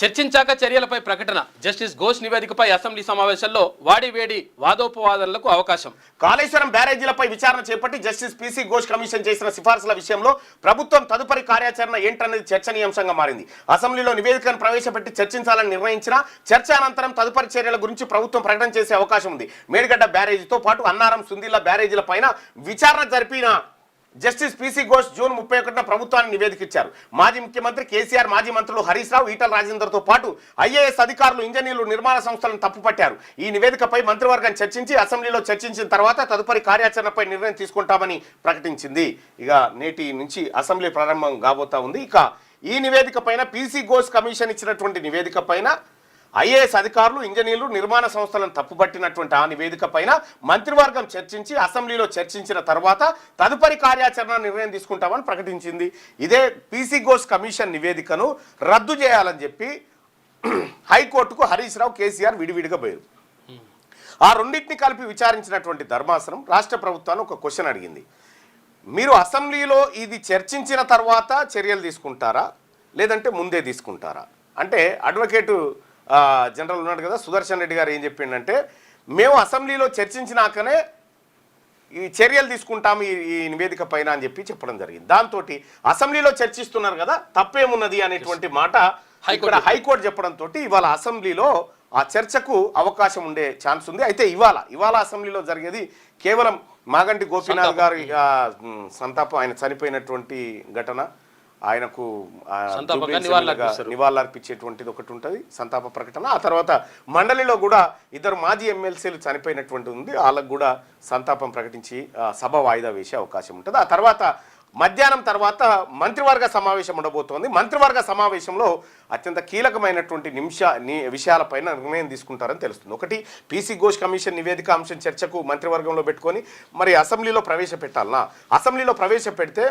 చర్చించాక చర్యలపై ప్రకటన. Justice Ghosh నివేదికపై assembly సమావేశంలో వాడివేడి వాదోపవాదనలకు అవకాశం. కాళేశ్వరం బ్యారేజీలపై విచారణ చేపట్టి జస్టిస్ పీసీ ఘోష్ కమిషన్ చేసిన సిఫార్సుల విషయంలో ప్రభుత్వం తదుపరి కార్యాచరణ ఏంటనేది చర్చనీయాంశంగా మారింది. అసెంబ్లీలో నివేదికను ప్రవేశపెట్టి చర్చించాలని నిర్ణయించిన చర్చ అనంతరం తదుపరి చర్యల గురించి ప్రభుత్వం ప్రకటన చేసే అవకాశం ఉంది. మేడిగడ్డ బ్యారేజీతో పాటు అన్నారం, సుందిల్ల బ్యారేజీల పైన విచారణ జరిపిన జస్టిస్ పీసీ ఘోష్ జూన్ 31న ప్రభుత్వానికి నివేదిక ఇచ్చారు. మాజీ ముఖ్యమంత్రి కేసీఆర్, మాజీ మంత్రులు హరీష్ రావు, ఈటల రాజేందర్తో పాటు ఐఏఎస్ అధికారులు, ఇంజనీర్లు, నిర్మాణ సంస్థలను తప్పుపట్టారు. ఈ నివేదికపై మంత్రివర్గం చర్చించి అసెంబ్లీలో చర్చించిన తర్వాత తదుపరి కార్యాచరణపై నిర్ణయం తీసుకుంటామని ప్రకటించింది. ఇక నేటి నుంచి అసెంబ్లీ ప్రారంభం కాబోతా ఉంది. ఇక ఈ నివేదిక పైన పీసీ ఘోష్ కమిషన్ ఇచ్చినటువంటి నివేదిక పైన ఐఏఎస్ అధికారులు, ఇంజనీర్లు, నిర్మాణ సంస్థలను తప్పుపట్టినటువంటి ఆ నివేదిక పైన మంత్రివర్గం చర్చించి అసెంబ్లీలో చర్చించిన తర్వాత తదుపరి కార్యాచరణ నిర్ణయం తీసుకుంటామని ప్రకటించింది. ఇదే పీసీ ఘోష్ కమిషన్ నివేదికను రద్దు చేయాలని చెప్పి హైకోర్టుకు హరీష్ రావు, కేసీఆర్ విడివిడిగా పోయారు. ఆ రెండింటిని కలిపి విచారించినటువంటి ధర్మాసనం రాష్ట్ర ప్రభుత్వాన్ని ఒక క్వశ్చన్ అడిగింది. మీరు అసెంబ్లీలో ఇది చర్చించిన తర్వాత చర్యలు తీసుకుంటారా, లేదంటే ముందే తీసుకుంటారా అంటే అడ్వకేటు జనరల్ ఉన్నాడు కదా సుదర్శన్ రెడ్డి గారు ఏం చెప్పిండంటే, మేము అసెంబ్లీలో చర్చించినాకనే ఈ చర్యలు తీసుకుంటాము ఈ నివేదిక పైన అని చెప్పి చెప్పడం జరిగింది. దాంతో అసెంబ్లీలో చర్చిస్తున్నారు కదా తప్పేమున్నది అనేటువంటి మాట ఇక్కడ హైకోర్టు చెప్పడంతో ఇవాళ అసెంబ్లీలో ఆ చర్చకు అవకాశం ఉండే ఛాన్స్ ఉంది. అయితే ఇవాళ అసెంబ్లీలో జరిగేది కేవలం మాగంటి గోపీనాథ్ గారి సంతాపం, ఆయన చనిపోయినటువంటి ఘటన, ఆయనకు నివాళులర్పించేటువంటిది ఒకటి ఉంటుంది, సంతాప ప్రకటన. ఆ తర్వాత మండలిలో కూడా ఇద్దరు మాజీ ఎమ్మెల్సీలు చనిపోయినటువంటి ఉంది, వాళ్ళకు కూడా సంతాపం ప్రకటించి సభ వాయిదా వేసే అవకాశం ఉంటుంది. ఆ తర్వాత మధ్యాహ్నం తర్వాత మంత్రివర్గ సమావేశం ఉండబోతోంది. మంత్రివర్గ సమావేశంలో అత్యంత కీలకమైనటువంటి విషయాలపైన నిర్ణయం తీసుకుంటారని తెలుస్తుంది. ఒకటి, పీసీ ఘోష్ కమిషన్ నివేదిక అంశం చర్చకు మంత్రివర్గంలో పెట్టుకొని మరి అసెంబ్లీలో ప్రవేశపెట్టాలనా, అసెంబ్లీలో ప్రవేశపెడితే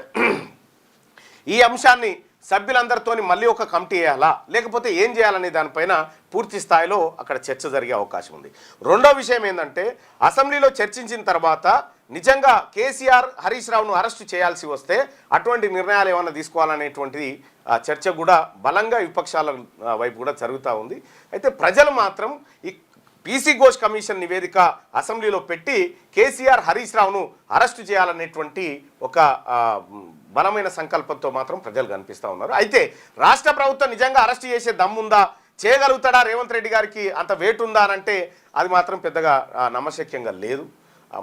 ఈ అంశాన్ని సభ్యులందరితో మళ్ళీ ఒక కమిటీ వేయాలా, లేకపోతే ఏం చేయాలనే దానిపైన పూర్తి స్థాయిలో అక్కడ చర్చ జరిగే అవకాశం ఉంది. రెండో విషయం ఏంటంటే, అసెంబ్లీలో చర్చించిన తర్వాత నిజంగా కేసీఆర్, హరీష్ రావును అరెస్టు చేయాల్సి వస్తే అటువంటి నిర్ణయాలు ఏమైనా తీసుకోవాలనేటువంటిది చర్చ కూడా బలంగా విపక్షాల వైపు కూడా జరుగుతూ ఉంది. అయితే ప్రజలు మాత్రం ఈ పీసీ ఘోష్ కమిషన్ నివేదిక అసెంబ్లీలో పెట్టి కేసీఆర్, హరీష్ రావును అరెస్టు చేయాలనేటువంటి ఒక బలమైన సంకల్పంతో మాత్రం ప్రజలు కనిపిస్తూ ఉన్నారు. అయితే రాష్ట్ర ప్రభుత్వం నిజంగా అరెస్ట్ చేసే దమ్ముందా, చేయగలుగుతాడా, రేవంత్ రెడ్డి గారికి అంత వెయిట్ ఉందా అని అంటే అది మాత్రం పెద్దగా నమ్మశక్యంగా లేదు.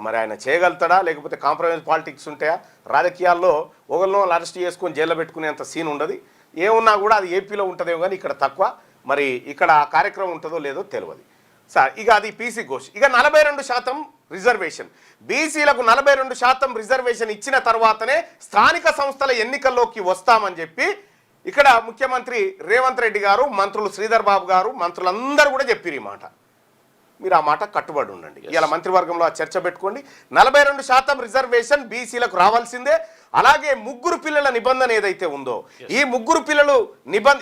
మరి ఆయన చేయగలుగుతాడా, లేకపోతే కాంప్రమైజ్ పాలిటిక్స్ ఉంటాయా? రాజకీయాల్లో ఒకరినో అరెస్ట్ చేసుకొని జైల్లో పెట్టుకునేంత సీన్ ఉండదు. ఏమున్నా కూడా అది ఏపీలో ఉంటుందేమో కానీ ఇక్కడ తక్కువ. మరి ఇక్కడ ఆ కార్యక్రమం ఉంటుందో లేదో తెలియదు సార్. ఇక అది పీసీ ఘోష్. ఇక 42% రిజర్వేషన్, బీసీలకు 42% రిజర్వేషన్ ఇచ్చిన తర్వాతనే స్థానిక సంస్థల ఎన్నికల్లోకి వస్తామని చెప్పి ఇక్కడ ముఖ్యమంత్రి రేవంత్ రెడ్డి గారు, మంత్రులు శ్రీధర్ బాబు గారు, మంత్రులందరూ కూడా చెప్పారు ఈ మాట. మీరు ఆ మాట కట్టుబడి ఉండండి. ఇలా మంత్రివర్గంలో ఆ చర్చ పెట్టుకోండి. 42% రిజర్వేషన్ బీసీలకు రావాల్సిందే. అలాగే ముగ్గురు పిల్లల నిబంధన ఏదైతే ఉందో, ఈ ముగ్గురు పిల్లలు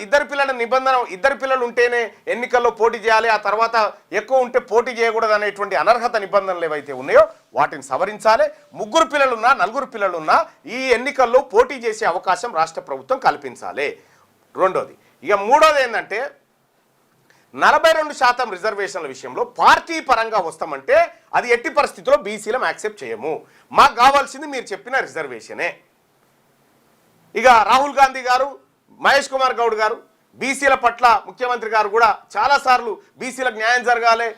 ఇద్దరు పిల్లల నిబంధన, ఇద్దరు పిల్లలు ఉంటేనే ఎన్నికల్లో పోటీ చేయాలి, ఆ తర్వాత ఎక్కువ ఉంటే పోటీ చేయకూడదు అనేటువంటి అనర్హత నిబంధనలు ఏవైతే ఉన్నాయో వాటిని సవరించాలి. ముగ్గురు పిల్లలున్నా, నలుగురు పిల్లలున్నా ఈ ఎన్నికల్లో పోటీ చేసే అవకాశం రాష్ట్ర ప్రభుత్వం కల్పించాలి. రెండోది. ఇక మూడోది ఏంటంటే, 42% రిజర్వేషన్ల విషయంలో పార్టీ పరంగా వస్తామంటే అది ఎట్టి పరిస్థితుల్లో బీసీలం యాక్సెప్ట్ చేయము. మాకు కావాల్సింది మీరు చెప్పిన రిజర్వేషనే. ఇక రాహుల్ గాంధీ గారు, మహేష్ కుమార్ గౌడ్ గారు బీసీల పట్ల, ముఖ్యమంత్రి గారు కూడా చాలాసార్లు బీసీలకు న్యాయం జరగాలి,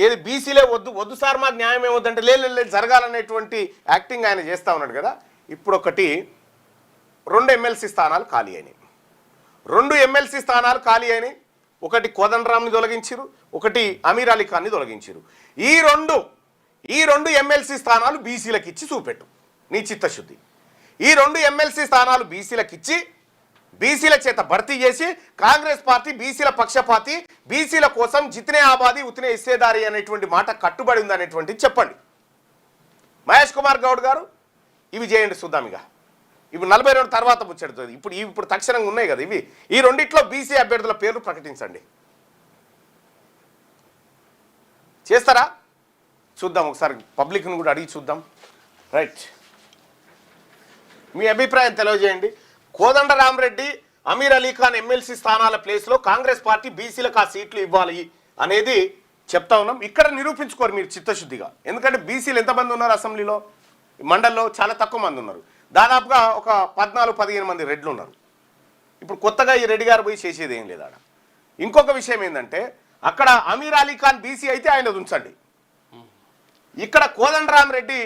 ఏది బీసీలే వద్దు సార్ మాకు న్యాయం ఏమొద్దంటే లేదు జరగాలనేటువంటి యాక్టింగ్ ఆయన చేస్తూ ఉన్నాడు కదా. ఇప్పుడు ఒకటి 2 ఎమ్మెల్సీ స్థానాలు ఖాళీ అయినాయి. 2 ఎమ్మెల్సీ స్థానాలు ఖాళీ అయినాయి. ఒకటి కోదండరామ్ని తొలగించారు, ఒకటి అమీర్ అలీ ఖాన్ని తొలగించారు. ఈ రెండు ఎమ్మెల్సీ స్థానాలు బీసీలకు ఇచ్చి చూపెట్టు నీ చిత్తశుద్ధి. ఈ 2 ఎమ్మెల్సీ స్థానాలు బీసీలకు ఇచ్చి బీసీల చేత భర్తీ చేసి కాంగ్రెస్ పార్టీ బీసీల పక్షపాతి, బీసీల కోసం జితనే ఆబాది ఉతనే ఇస్సేదారి అనేటువంటి మాట కట్టుబడి ఉంది అనేటువంటిది చెప్పండి. మహేష్ కుమార్ గౌడ్ గారు ఇవి చేయండి చూద్దాం. ఇక ఇవి 42 తర్వాత ముచ్చడుతుంది. ఇప్పుడు తక్షణంగా ఉన్నాయి కదా ఇవి. ఈ రెండిట్లో బీసీ అభ్యర్థుల పేర్లు ప్రకటించండి. చేస్తారా చూద్దాం, ఒకసారి పబ్లిక్ను కూడా అడిగి చూద్దాం. రైట్, మీ అభిప్రాయం తెలియజేయండి. కోదండరామరెడ్డి అమీర్ అలీ ఖాన్ ఎమ్మెల్సీ స్థానాల ప్లేస్లో కాంగ్రెస్ పార్టీ బీసీలకు ఆ సీట్లు ఇవ్వాలి అనేది చెప్తా ఉన్నాం. ఇక్కడ నిరూపించుకోరు మీరు చిత్తశుద్ధిగా. ఎందుకంటే బీసీలు ఎంతమంది ఉన్నారు అసెంబ్లీలో, మండలిలో చాలా తక్కువ మంది ఉన్నారు. దాదాపుగా ఒక 14-15 మంది రెడ్లు ఉన్నారు. ఇప్పుడు కొత్తగా ఈ రెడ్డి గారు పోయి చేసేది ఏం లేదు ఆడ. ఇంకొక విషయం ఏంటంటే అక్కడ అమీర్ అలీ ఖాన్ బీసీ అయితే ఆయన ఉంచండి. ఇక్కడ కోదండరామిరెడ్డి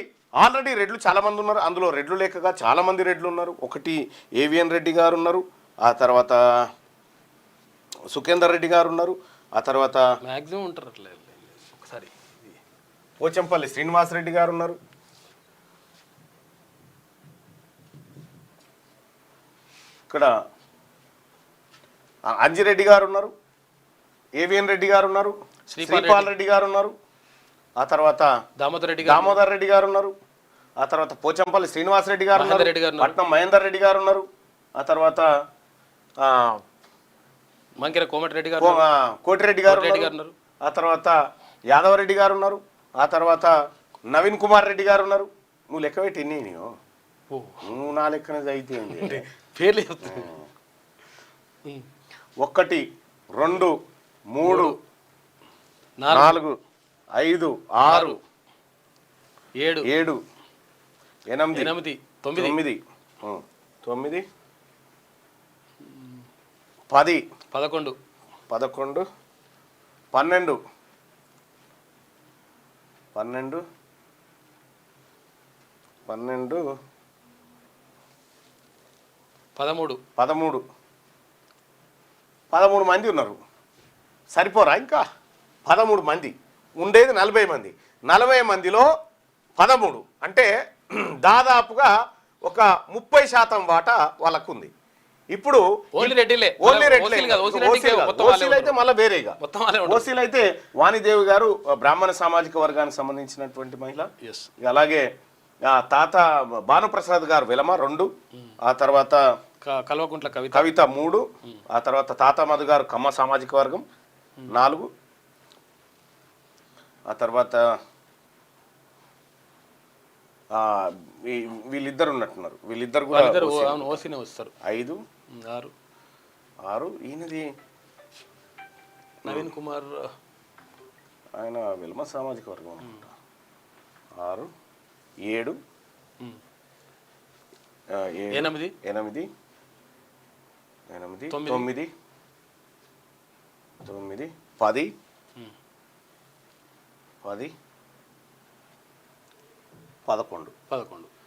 ఆల్రెడీ రెడ్లు చాలా మంది ఉన్నారు. అందులో రెడ్లు లేకగా చాలా మంది రెడ్లు ఉన్నారు. ఒకటి ఏవిఎన్ రెడ్డి గారు ఉన్నారు, ఆ తర్వాత సుఖేందర్ రెడ్డి గారు ఉన్నారు, ఆ తర్వాత మ్యాక్సిమం ఉంటారు. ఒకసారి పోచంపల్లి శ్రీనివాసరెడ్డి గారు ఉన్నారు, ఇక్కడ అంజిరెడ్డి గారు ఉన్నారు, ఏవిఎన్ రెడ్డి గారు ఉన్నారు, శ్రీపాల్ రెడ్డి గారు ఉన్నారు, ఆ తర్వాత దామోదర్ రెడ్డి గారు ఉన్నారు, ఆ తర్వాత పోచంపల్లి శ్రీనివాసరెడ్డి గారు ఉన్నారు, పట్నం మహేందర్ రెడ్డి గారు ఉన్నారు, ఆ తర్వాత మంకిర కోమటిరెడ్డి గారు, కోటిరెడ్డి గారు ఉన్నారు, ఆ తర్వాత యాదవరెడ్డి గారు ఉన్నారు, ఆ తర్వాత నవీన్ కుమార్ రెడ్డి గారు ఉన్నారు. నువ్వు లెక్క పెట్టి ఎన్ని నువ్వు నా లెక్కన చదివితే పేర్లు 1 2 3 4 5 6 7 8 9 9 9 10 11 12 12 12 12 13 మంది ఉన్నారు. సరిపోరా? ఇంకా 13 మంది ఉండేది 40 మంది. 40 మందిలో 13 అంటే దాదాపుగా ఒక 30% వాటా వాళ్ళకు ఉంది. ఇప్పుడు ఓన్లీ అయితే మళ్ళీ వేరేగా ఓసీలు అయితే వాణిదేవి గారు బ్రాహ్మణ సామాజిక వర్గానికి సంబంధించినటువంటి మహిళ, అలాగే తాత భానుప్రసాద్ గారు వెలమ 2, ఆ తర్వాత కల్వకుంట్ల కవిత 3, ఆ తర్వాత తాత మధు గారు కమ్మ సామాజిక వర్గం 4, ఆ తర్వాత వీళ్ళిద్దరు ఉన్నట్టున్నారు. వీళ్ళిద్దరు కూడా వస్తారు. 5 6 ఈయనది నవీన్ కుమార్, ఆయన వెల్మ సామాజిక వర్గం 6 7 8 9 10 10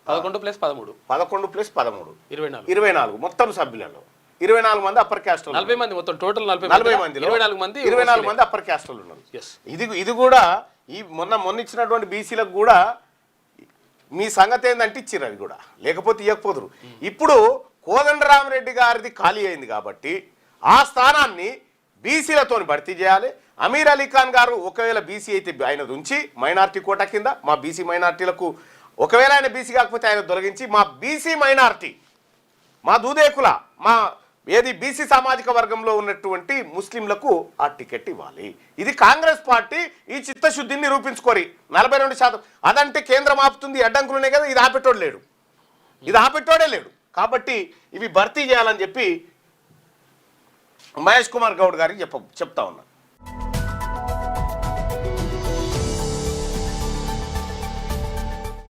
11 ప్లస్ 13 24 మొత్తం సభ్యులలో 24 మంది అప్పర్ క్యాస్ట్, 40 మంది మొత్తం టోటల్ 40 మంది 24 మంది అప్పర్ క్యాస్ట్ ఉన్నారు. ఇది కూడా ఈ మొన్న ఇచ్చినటువంటి బీసీలకు కూడా మీ సంగతి ఏందంటే ఇచ్చిర్రు, అవి కూడా లేకపోతే ఇవ్వకపోదురు. ఇప్పుడు కోదండరామిరెడ్డి గారిది ఖాళీ అయింది కాబట్టి ఆ స్థానాన్ని బీసీలతో భర్తీ చేయాలి. అమీర్ అలీ ఖాన్ గారు ఒకవేళ బీసీ అయితే ఆయన ఉంచి మైనార్టీ కోట కింద మా బీసీ మైనార్టీలకు, ఒకవేళ ఆయన బీసీ కాకపోతే ఆయన తొలగించి మా బీసీ మైనార్టీ, మా దూదేకుల, మా ఏది బీసీ సామాజిక వర్గంలో ఉన్నటువంటి ముస్లింలకు ఆ టికెట్ ఇవ్వాలి. ఇది కాంగ్రెస్ పార్టీ ఈ చిత్తశుద్ధిని నిరూపించుకోరి. 42%. అదంటే కేంద్రం ఆపుతుంది, అడ్డంకులునే కదా. ఇది ఆపెట్టోడే లేడు. కాబట్టి ఇవి భర్తీ చేయాలని చెప్పి మహేష్ కుమార్ గౌడ్ గారికి చెప్తా ఉన్నా.